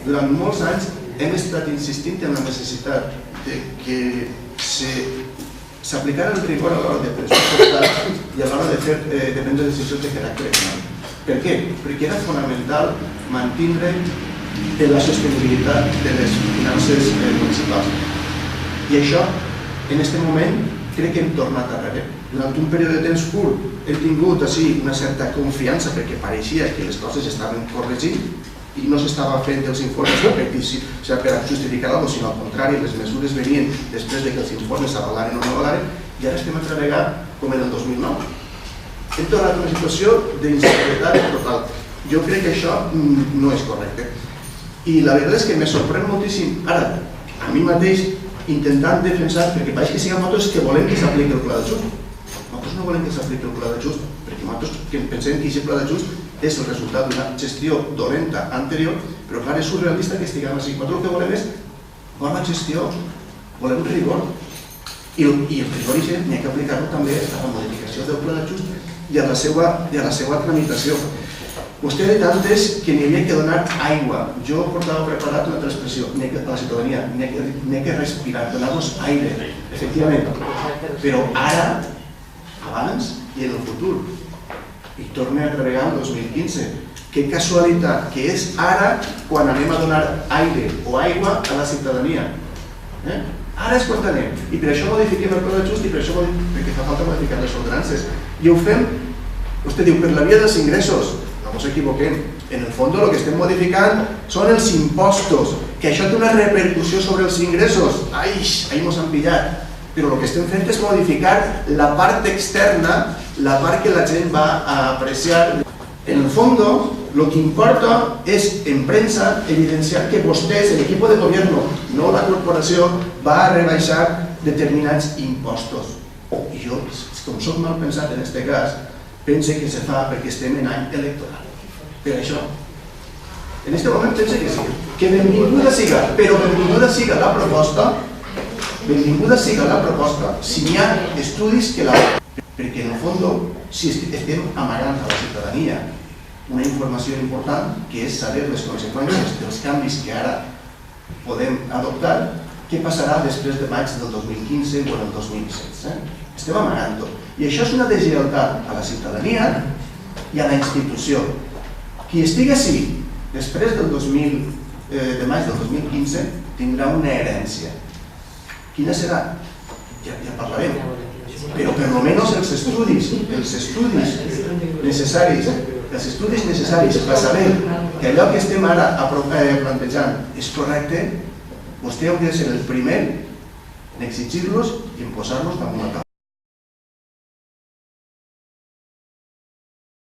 durant molts anys hem estat insistint en la necessitat que s'aplicara el rigor a l'hora de pressupostar i a l'hora de prendre decisions de caràcter econòmic. Per què? Perquè era fonamental mantenir la sostenibilitat de les finances municipals. I això, en aquest moment, crec que hem tornat arrere. Durant un període de temps curt hem tingut una certa confiança perquè pareixia que les coses estaven corregint i no s'estava fent els informes per a justificar alguna cosa, sinó al contrari, les mesures venien després que els informes s'avalaren o no avalaren, i ara estem altra vegada com en el 2009. Hem tornat a una situació d'inseguretat total. Jo crec que això no és correcte. I la veritat és que me sorprèn moltíssim, ara, a mi mateix, intentant defensar, perquè pareix que siguem nosaltres que volem que s'apliqui el pla d'ajust. Nosaltres no volem que s'apliqui el pla d'ajust, perquè nosaltres pensem que aquest pla d'ajust és el resultat d'una gestió dolenta anterior, però clar, és surrealista que estiguem així. Nosaltres el que volem és bona gestió, volem rigor. I el rigor n'hi ha que aplicar-lo també a la modificació del pla d'ajust i a la seva tramitació. Vostè ha dit antes que n'hi havia que donar aigua. Jo portava preparat una altra expressió a la ciutadania, n'hi ha que respirar, donar-nos aire, efectivament. Però ara, abans i en el futur. I torna a treballar el 2015. Que casualitat, que és ara quan anem a donar aire o aigua a la ciutadania. Ara és quan anem. I per això modifiquem el pla d'ajust i per això perquè fa falta modificar les ordenances. I ho fem, vostè diu, per la via dels ingressos. No ens equivoquem. En el fons el que estem modificant són els impostos, que això té una repercussió sobre els ingressos. Ai, ahí mos han pillat. Però el que estem fent és modificar la part externa, la part que la gent va a apreciar. En el fons, el que importa és en premsa evidenciar que vostès, el equipo de gobierno, no la corporació, va a rebaixar determinats impostos. I jo, com soc mal pensat en aquest cas, pense que se fa perquè estem en any electoral. Per això, en aquest moment pense que sí, que benvinguda siga, però benvinguda siga la proposta, si n'hi ha estudis que la... Perquè en el fons, si estem amagant a la ciutadania una informació important, que és saber les conseqüències dels canvis que ara podem adoptar, què passarà després de maig del 2015 o el 2016. Estem amagant-ho. I això és una deslleialtat a la ciutadania i a la institució. Qui estigui així després de maig del 2015 tindrà una herència. Quina serà? Ja parlarem. Però per almenys els estudis necessaris per saber que allò que estem ara plantejant és correcte, vostè hauria de ser el primer en exigir-los i en posar-los damunt la taula.